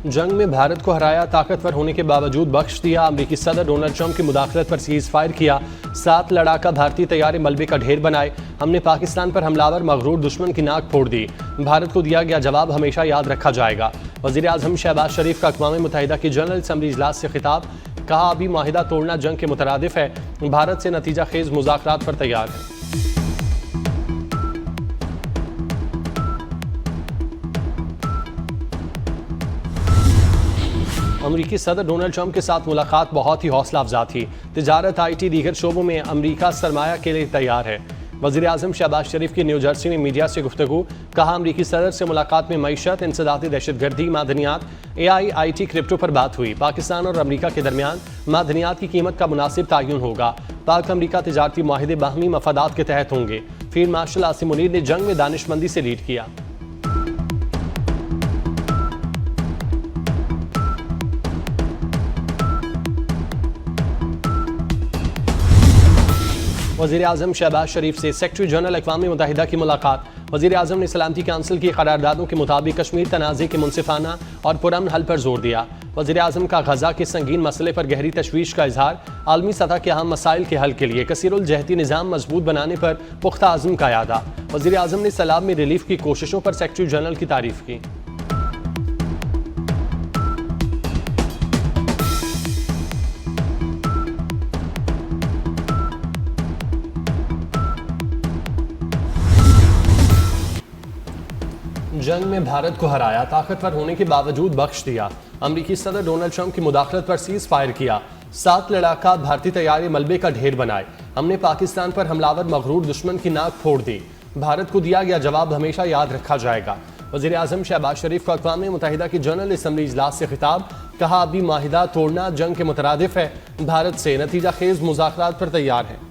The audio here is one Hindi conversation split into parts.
जंग में भारत को हराया, ताकतवर होने के बावजूद बख्श दिया। अमेरिकी सदर डोनाल्ड ट्रंप की मुदाखलत पर सीज फायर किया। 7 लड़ाका भारतीय तैयारे मलबे का ढेर बनाए। हमने पाकिस्तान पर हमलावर मगरूर दुश्मन की नाक फोड़ दी। भारत को दिया गया जवाब हमेशा याद रखा जाएगा। वज़ीर आज़म शहबाज शरीफ का अक़वाम मुत्तहिदा की जनरल असम्बली इजलास से खिताब। कहा, अभी माहिदा तोड़ना जंग के मुतरादिफ है। भारत से नतीजा खेज मुज़ाकरात पर तैयार है। अमेरिकी सदर डोनाल्ड ट्रंप के साथ मुलाकात बहुत ही हौसला अफजा थी। तिजारत, IT, दीगर शोबों में अमेरिका सरमाया के लिए तैयार है। वज़ीर आज़म शहबाज शरीफ की न्यू जर्सी में मीडिया से गुफ्तगू। कहा, अमेरिकी सदर से मुलाकात में मईशत, इंसदादी दहशतगर्दी, मादनियात, AI, IT, क्रिप्टो पर बात हुई। पाकिस्तान और अमेरिका के दरमियान मादनियात की कीमत का मुनासिब तयन होगा। पाक अमेरिका तिजारती माहिदे बाहमी मफादात के तहत होंगे। फील्ड मार्शल आसिम मुनीर ने जंग में दानिशमंदी से लीड किया। वज़ीर आज़म शहबाज शरीफ से सेक्रेटरी जनरल अक़वाम मुत्तहिदा की मुलाकात। वज़ीर आज़म ने सलामती काउंसिल की करारदादों के मुताबिक कश्मीर तनाज़े के मुनसिफाना और पुरअमन हल पर जोर दिया। वज़ीर आज़म का गज़ा के संगीन मसले पर गहरी तशवीश का इजहार। आलमी सतह के अहम मसाइल के हल के लिए कसीरुल जहती निज़ाम मजबूत बनाने पर पुख्ता आज़म का यादा। वज़ीर आज़म ने सैलाब में रिलीफ की कोशिशों पर सेक्रेटरी जनरल की तारीफ की। जंग में भारत को हराया, ताकतवर होने के बावजूद बख्श दिया। अमेरिकी सदर डोनाल्ड ट्रंप की मुदाखलत पर सीज फायर किया। 7 लड़ाका भारतीय तैयारे मलबे का ढेर बनाए। हमने पाकिस्तान पर हमलावर मगरूर दुश्मन की नाक फोड़ दी। भारत को दिया गया जवाब हमेशा याद रखा जाएगा। वज़ीर आज़म शहबाज शरीफ का अक़वाम मुत्तहिदा की जनरल असम्बली इजलास से खिताब। कहा, अभी माहिदा तोड़ना जंग के मुतरादिफ है। भारत से नतीजा खेज मुज़ाकरात पर तैयार है।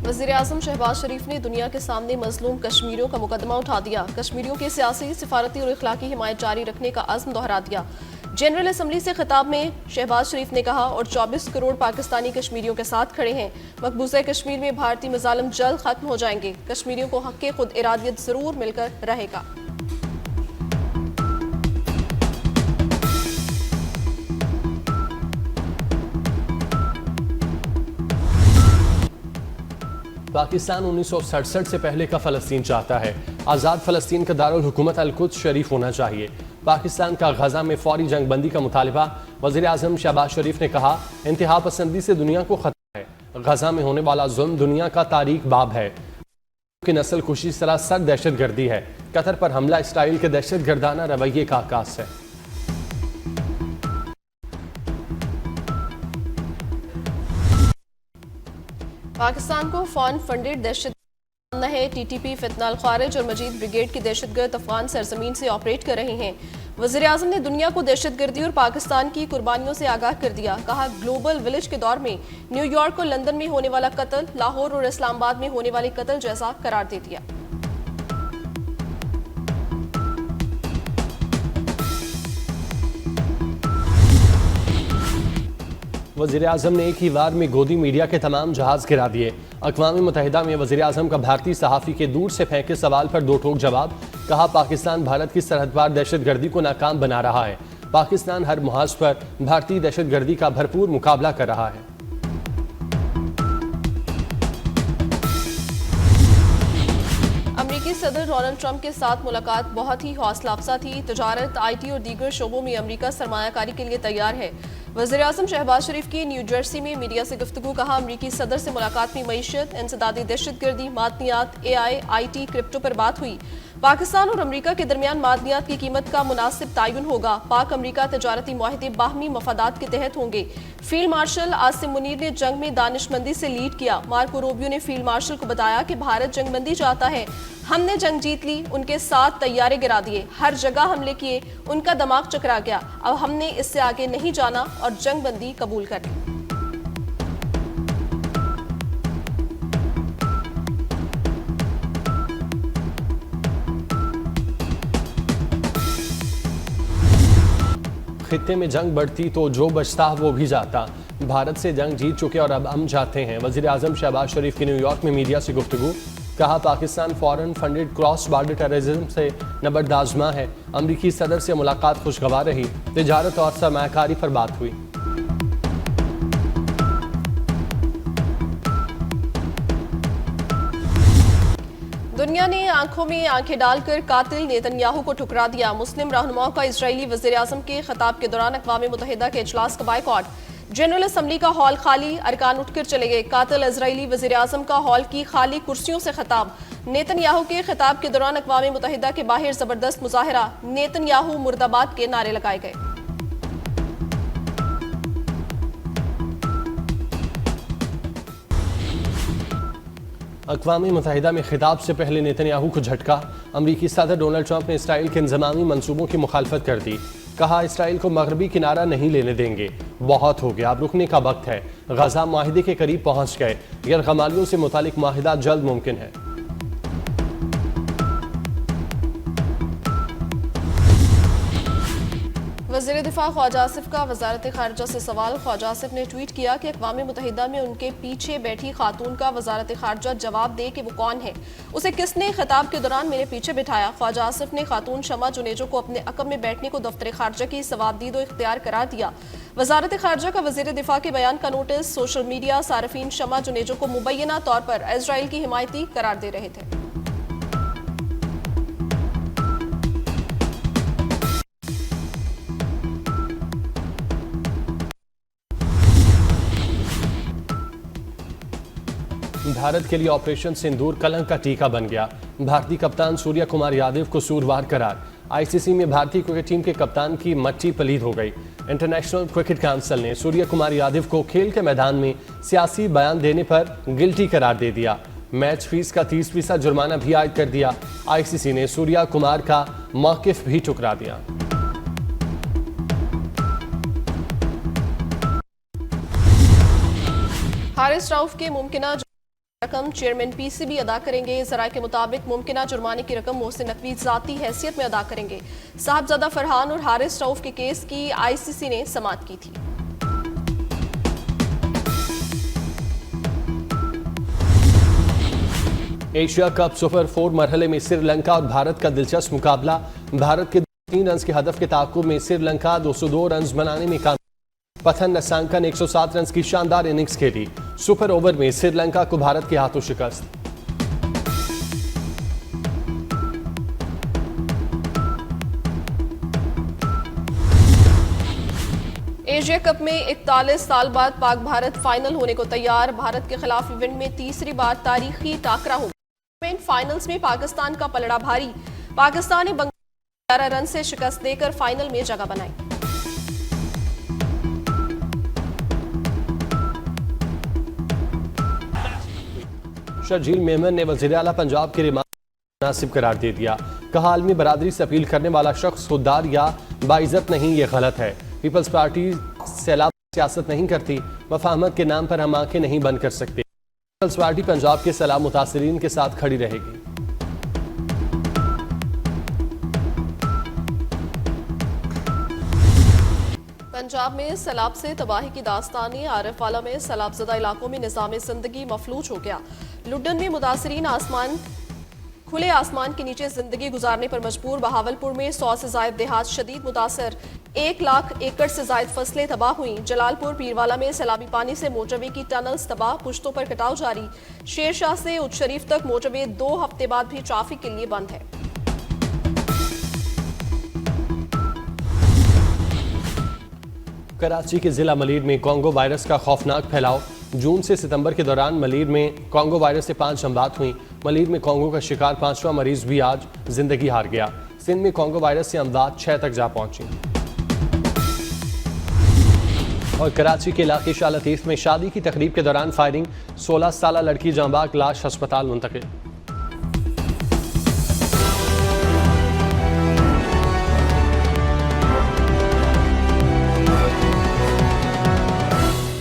वज़ीर आज़म शहबाज शरीफ ने दुनिया के सामने मजलूम कश्मीरियों का मुकदमा उठा दिया। कश्मीरियों की सियासी, सिफारती और इखलाकी हिमायत जारी रखने का अज़्म दोहरा दिया। जनरल असम्बली से खिताब में शहबाज शरीफ ने कहा, और 24 करोड़ पाकिस्तानी कश्मीरियों के साथ खड़े हैं। मकबूजा कश्मीर में भारतीय मज़ालिम जल्द खत्म हो जाएंगे। कश्मीरियों को हक़ खुद इरादियत ज़रूर मिलकर रहेगा। पाकिस्तान 1967 से पहले का फ़लस्तीन चाहता है। आज़ाद फ़लस्तीन का दारुल हुकूमत अल-कुद्स शरीफ होना चाहिए। पाकिस्तान का गज़ा में फौरी जंग बंदी का मुतालबा। वज़ीर आज़म शहबाज शरीफ ने कहा, इंतहा पसंदी से दुनिया को खतरा है। गज़ा में होने वाला जुल्म दुनिया का तारीख बाब है कि नस्ल कुशी सरासर दहशतगर्दी है। कतर पर हमला इसराइल के दहशतगर्दाना रवैये का आकाश है। पाकिस्तान को फॉरेन फंडेड दहशत है। TTP, फितनाल खारिज और मजीद ब्रिगेड की दहशतगर्द अफगान सरजमीन से ऑपरेट कर रहे हैं। वज़ीर आज़म ने दुनिया को दहशतगर्दी और पाकिस्तान की कुर्बानियों से आगाह कर दिया। कहा, ग्लोबल विलेज के दौर में न्यूयॉर्क और लंदन में होने वाला कत्ल लाहौर और इस्लामाबाद में होने वाले कत्ल जैसा करार दे दिया। वज़ीर आज़म ने एक ही वार में गोदी मीडिया के तमाम जहाज़ गिरा दिए। अक़वाम मुत्तहिदा में वज़ीर आज़म का भारतीय सहाफ़ी के दूर से फेंके सवाल पर दो टोक जवाब। कहा, पाकिस्तान भारत की सरहद पार दहशतगर्दी को नाकाम बना रहा है। पाकिस्तान हर मुहाज पर भारतीय दहशतगर्दी का भरपूर मुकाबला कर रहा है। अमेरिकी सदर डोनाल्ड ट्रंप के साथ मुलाकात बहुत ही हौसला अफजा थी। तजारत, IT और दीगर शोबों में अमेरिका सरमायाकारी के लिए तैयार है। वज़ीर आज़म शहबाज शरीफ की न्यू जर्सी में मीडिया से गुफ्तगू। कहा, अमेरिकी सदर से मुलाकात में मईशत, इंसदादी दहशतगर्दी, मादनियात, AI, IT, क्रिप्टो पर बात हुई। पाकिस्तान और अमेरिका के दरमियान मादनियात की कीमत का मुनासिब तयन होगा। पाक अमेरिका तजारती माहिदे बाहमी मफादात के तहत होंगे। फील्ड मार्शल आसिम मुनीर ने जंग में दानिशमंदी से लीड किया। मार्को रूबियो ने फील्ड मार्शल को बताया कि भारत जंगबंदी चाहता है। हमने जंग जीत ली, उनके साथ तैयारे गिरा दिए, हर जगह हमले किए, उनका दिमाग चकरा गया। अब हमने इससे आगे नहीं जाना और जंगबंदी कबूल कर ली। खित्ते में जंग बढ़ती तो जो बचता वो भी जाता। भारत से जंग जीत चुके और अब हम जाते हैं। वज़ीर आज़म शहबाज शरीफ की न्यूयॉर्क में मीडिया से गुफ्तगू। कहा Pakistan foreign funded cross border terrorism से नबर्द आजमा है। अमरीकी सदर से मुलाकात खुशगवार रही। तिजारत और सरमायाकारी पर बात हुई। दुनिया ने आंखों में आंखें डालकर कातिल नेतन्याहू को ठुकरा दिया। मुस्लिम रहनुमाओं का इजरायली वज़ीर-ए-आज़म के खिताब के दौरान अक़वाम मुत्तहिदा के इजलास का बायकॉट। जनरल असम्बली का हॉल खाली, अरकान उठकर चले गए। कातिल इजरायली वज़ीर-ए-आज़म का हॉल की खाली कुर्सियों से खिताब। नेतन्याहू के खिताब के दौरान अक़वाम मुत्तहिदा के बाहर जबरदस्त मुजाहिरा। नेतन्याहू मुर्दाबाद के नारे लगाए गए। अक़वाम मुत्तहिदा में खिताब से पहले नेतन्याहू को झटका। अमरीकी सदर डोनाल्ड ट्रंप ने इसराइल के इंज़मामी मंसूबों की मुखालफत कर दी। कहा इसराइल को मगरबी किनारा नहीं लेने देंगे, बहुत हो गया, अब रुकने का वक्त है। गजा माहिदे के करीब पहुंच गए। गैरकमालियों से मुतालिक माहिदा जल्द मुमकिन है। वज़ीर दिफा ख्वाजा आसिफ का वजारत खारजा से सवाल। ख्वाजा आसिफ ने ट्वीट किया कि अक़वाम मुत्तहिदा में उनके पीछे बैठी खातून का वजारत खारजा जवाब दे कि वो कौन है, उसे किसने खिताब के दौरान मेरे पीछे बिठाया। ख्वाजा आसिफ ने खातून शमा जुनेजो को अपने अकब में बैठने को दफ्तर खारजा की सवाबदीद व इख्तियार करार दिया। वजारत खारजा का वज़ीर दिफा के बयान का नोटिस सोशल मीडिया सार्फिन शमा जुनेजो को मुबैना तौर पर इजराइल की हिमायती करार दे रहे थे। भारत के लिए ऑपरेशन सिंदूर कलंक का टीका बन गया। भारतीय कप्तान सूर्या कुमार यादव को सूरवार करार। आईसीसी में भारतीय क्रिकेट टीम के कप्तान की मट्टी पलीद हो गई। इंटरनेशनल क्रिकेट काउंसिल ने सूर्या कुमार यादव को खेल के मैदान में सियासी बयान देने पर गिल्टी करार दे दिया। मैच फीस का 30% जुर्माना भी आयद कर दिया। आईसीसी ने सूर्या कुमार का मौकिफ भी ठुकरा दिया। हारिस रऊफ के मुमकिना रकम चेयरमैन पीसीबी अदा करेंगे। ज़राए के मुताबिक मुमकिना जुर्माने की रकम मोहसिन नकवी ज़ाती हैसियत में अदा करेंगे। साहबजादा फरहान और हारिस रऊफ के केस की आईसीसी ने समाअत की थी। एशिया कप सुपर 4 मरहले में श्रीलंका और भारत का दिलचस्प मुकाबला। भारत के 3 रन के हदफ के ताक़ुब में श्रीलंका 202 रन बनाने में कामयाब। पथन नसांका ने 107 रन की शानदार इनिंग्स खेली। सुपर ओवर में श्रीलंका को भारत के हाथों शिकस्त। एशिया कप में 41 साल बाद पाक भारत फाइनल होने को तैयार। भारत के खिलाफ इवेंट में तीसरी बार तारीखी टाकरा होगा। फाइनल्स में पाकिस्तान का पलड़ा भारी। पाकिस्तान ने बंगलादेश 11 रन से शिकस्त देकर फाइनल में जगह बनाई। शर्जील मेमन ने वज़ीर आला पंजाब के रिमांड मुनासिब करार दे दिया। कहा आलमी बरादरी से अपील करने वाला शख्स खुददार या बाइज्जत नहीं, ये गलत है। पीपल्स पार्टी सैलाब सियासत नहीं करती। मफाहमत के नाम पर हम आंखें नहीं बंद कर सकते। पीपल्स पार्टी पंजाब के सैलाब मुतासरीन के साथ खड़ी रहेगी। पंजाब में सैलाब से तबाही की दास्तानी। आरिफवाला में सैलाबज़दा इलाकों में निज़ाम ज़िंदगी मफलूज हो गया। लुड्डन में मुतासरीन खुले आसमान के नीचे जिंदगी गुजारने पर मजबूर। बहावलपुर में 100 से जायद देहात शदीद मुतासर। 1 लाख एकड़ से जायद फसलें तबाह हुई। जलालपुर पीरवाला में सैलाबी पानी से मोटरवे की टनल्स तबाह। पुश्तों पर कटाव जारी। शेरशाह से उच्च शरीफ तक मोटरवे 2 हफ्ते बाद भी ट्रैफिक के लिए बंद है। कराची के जिला मलीर में कॉन्गो वायरस का खौफनाक फैलाव। जून से सितंबर के दौरान मलीर में कॉन्गो वायरस से 5 अमवात हुई। मलीर में कॉन्गो का शिकार 5वां मरीज भी आज जिंदगी हार गया। सिंध में कॉन्गो वायरस से अमवात 6 तक जा पहुंची। और कराची के इलाके शाह लतीफ में शादी की तकरीब के दौरान फायरिंग। 16 साला लड़की जांबाग लाश अस्पताल मुंतकिल।